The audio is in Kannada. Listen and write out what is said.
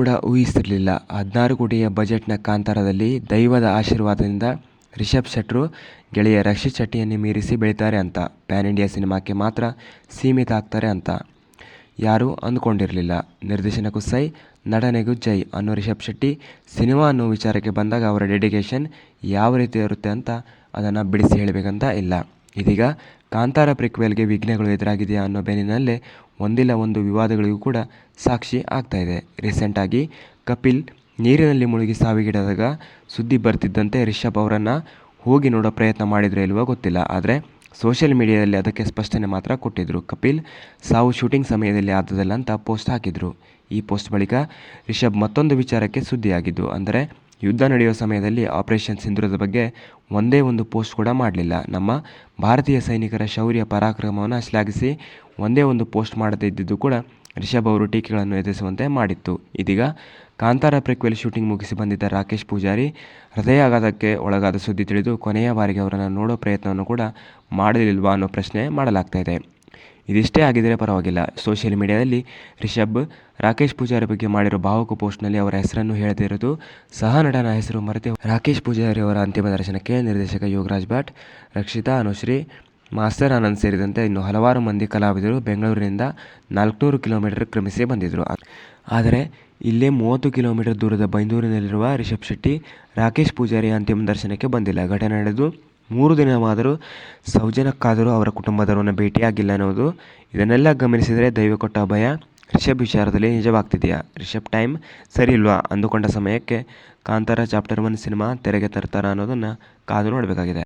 ಕೂಡ ಊಹಿಸಿರಲಿಲ್ಲ. 16 ಕೋಟಿಯ ಬಜೆಟ್ನ ಕಾಂತಾರದಲ್ಲಿ ದೈವದ ಆಶೀರ್ವಾದದಿಂದ ರಿಷಬ್ ಶೆಟ್ರು ಗೆಳೆಯ ರಕ್ಷಿತ್ ಶೆಟ್ಟಿಯನ್ನೇ ಮೀರಿಸಿ ಬೆಳೀತಾರೆ ಅಂತ, ಪ್ಯಾನ್ ಇಂಡಿಯಾ ಸಿನಿಮಾಕ್ಕೆ ಮಾತ್ರ ಸೀಮಿತ ಆಗ್ತಾರೆ ಅಂತ ಯಾರೂ ಅಂದ್ಕೊಂಡಿರಲಿಲ್ಲ. ನಿರ್ದೇಶನಕ್ಕೂ ಸೈ, ನಟನೆಗೂ ಜೈ ಅನ್ನೋ ರಿಷಬ್ ಶೆಟ್ಟಿ ಸಿನಿಮಾ ಅನ್ನೋ ವಿಚಾರಕ್ಕೆ ಬಂದಾಗ ಅವರ ಡೆಡಿಕೇಶನ್ ಯಾವ ರೀತಿ ಇರುತ್ತೆ ಅಂತ ಅದನ್ನು ಬಿಡಿಸಿ ಹೇಳಬೇಕಂತ ಇಲ್ಲ. ಇದೀಗ ಕಾಂತಾರ ಪ್ರಿಕ್ವೆಲ್ಗೆ ವಿಘ್ನಗಳು ಎದುರಾಗಿದೆಯಾ ಅನ್ನೋ ಬೆನ್ನಿನಲ್ಲೇ ಒಂದಿಲ್ಲ ಒಂದು ವಿವಾದಗಳಿಗೂ ಕೂಡ ಸಾಕ್ಷಿ ಆಗ್ತಾ ಇದೆ. ರೀಸೆಂಟಾಗಿ ಕಪಿಲ್ ನೀರಿನಲ್ಲಿ ಮುಳುಗಿ ಸಾವಿಗೀಡಾದಾಗ ಸುದ್ದಿ ಬರ್ತಿದ್ದಂತೆ ರಿಷಬ್ ಅವರನ್ನು ಹೋಗಿ ನೋಡೋ ಪ್ರಯತ್ನ ಮಾಡಿದ್ರೆ ಇಲ್ವೋ ಗೊತ್ತಿಲ್ಲ. ಆದರೆ ಸೋಷಿಯಲ್ ಮೀಡಿಯಾದಲ್ಲಿ ಅದಕ್ಕೆ ಸ್ಪಷ್ಟನೆ ಮಾತ್ರ ಕೊಟ್ಟಿದ್ದರು. ಕಪಿಲ್ ಸಾವು ಶೂಟಿಂಗ್ ಸಮಯದಲ್ಲಿ ಆದದಲ್ಲ ಅಂತ ಪೋಸ್ಟ್ ಹಾಕಿದರು. ಈ ಪೋಸ್ಟ್ ಬಳಿಕ ರಿಷಬ್ ಮತ್ತೊಂದು ವಿಚಾರಕ್ಕೆ ಸುದ್ದಿಯಾಗಿದ್ದು, ಅಂದರೆ ಯುದ್ಧ ನಡೆಯುವ ಸಮಯದಲ್ಲಿ ಆಪರೇಷನ್ ಸಿಂಧೂರದ ಬಗ್ಗೆ ಒಂದೇ ಒಂದು ಪೋಸ್ಟ್ ಕೂಡ ಮಾಡಲಿಲ್ಲ. ನಮ್ಮ ಭಾರತೀಯ ಸೈನಿಕರ ಶೌರ್ಯ ಪರಾಕ್ರಮವನ್ನು ಶ್ಲಾಘಿಸಿ ಒಂದೇ ಒಂದು ಪೋಸ್ಟ್ ಮಾಡದೇ ಇದ್ದಿದ್ದು ಕೂಡ ರಿಷಬ್ ಅವರು ಟೀಕೆಗಳನ್ನು ಎದುರಿಸುವಂತೆ ಮಾಡಿತ್ತು. ಇದೀಗ ಕಾಂತಾರ ಪ್ರಿಕ್ವೆಲ್ ಶೂಟಿಂಗ್ ಮುಗಿಸಿ ಬಂದಿದ್ದ ರಾಕೇಶ್ ಪೂಜಾರಿ ಹೃದಯಾಘಾತಕ್ಕೆ ಒಳಗಾದ ಸುದ್ದಿ ತಿಳಿದು ಕೊನೆಯ ಬಾರಿಗೆ ಅವರನ್ನು ನೋಡೋ ಪ್ರಯತ್ನವನ್ನು ಕೂಡ ಮಾಡಲಿಲ್ವಾ ಅನ್ನೋ ಪ್ರಶ್ನೆ ಮಾಡಲಾಗ್ತಾ ಇದೆ. ಇದಿಷ್ಟೇ ಆಗಿದ್ದರೆ ಪರವಾಗಿಲ್ಲ. ಸೋಷಿಯಲ್ ಮೀಡಿಯಾದಲ್ಲಿ ರಿಷಬ್ ರಾಕೇಶ್ ಪೂಜಾರಿ ಬಗ್ಗೆ ಮಾಡಿರೋ ಭಾವುಕ ಪೋಸ್ಟ್ನಲ್ಲಿ ಅವರ ಹೆಸರನ್ನು ಹೇಳದೇ ಇರೋದು, ಸಹ ನಟನ ಹೆಸರು ಮರೆತು ರಾಕೇಶ್ ಪೂಜಾರಿ ಅವರ ಅಂತಿಮ ದರ್ಶನಕ್ಕೆ ನಿರ್ದೇಶಕ ಯೋಗರಾಜ್ ಭಟ್, ರಕ್ಷಿತಾ, ಅನುಶ್ರೀ, ಮಾಸ್ಟರ್ ಆನಂದ್ ಸೇರಿದಂತೆ ಇನ್ನು ಹಲವಾರು ಮಂದಿ ಕಲಾವಿದರು ಬೆಂಗಳೂರಿನಿಂದ 400 ಕಿಲೋಮೀಟರ್ ಕ್ರಮಿಸಿ ಬಂದಿದ್ದರು. ಆದರೆ ಇಲ್ಲೇ 30 ಕಿಲೋಮೀಟರ್ ದೂರದ ಬೈಂದೂರಿನಲ್ಲಿರುವ ರಿಷಬ್ ಶೆಟ್ಟಿ ರಾಕೇಶ್ ಪೂಜಾರಿ ಅಂತಿಮ ದರ್ಶನಕ್ಕೆ ಬಂದಿಲ್ಲ. ಘಟನೆ ನಡೆದು 3 ದಿನವಾದರೂ ಸೌಜನ್ಯಕ್ಕಾದರೂ ಅವರ ಕುಟುಂಬದವರನ್ನು ಭೇಟಿಯಾಗಿಲ್ಲ ಅನ್ನೋದು. ಇದನ್ನೆಲ್ಲ ಗಮನಿಸಿದರೆ ದೈವ ಕೊಟ್ಟ ಅಭಯ ರಿಷಬ್ ವಿಚಾರದಲ್ಲಿ ನಿಜವಾಗ್ತಿದೆಯಾ? ರಿಷಬ್ ಟೈಮ್ ಸರಿ ಇಲ್ವಾ? ಅಂದುಕೊಂಡ ಸಮಯಕ್ಕೆ ಕಾಂತಾರ ಚಾಪ್ಟರ್ 1 ಸಿನಿಮಾ ತೆರೆಗೆ ತರ್ತಾರಾ ಅನ್ನೋದನ್ನು ಕಾದು ನೋಡಬೇಕಾಗಿದೆ.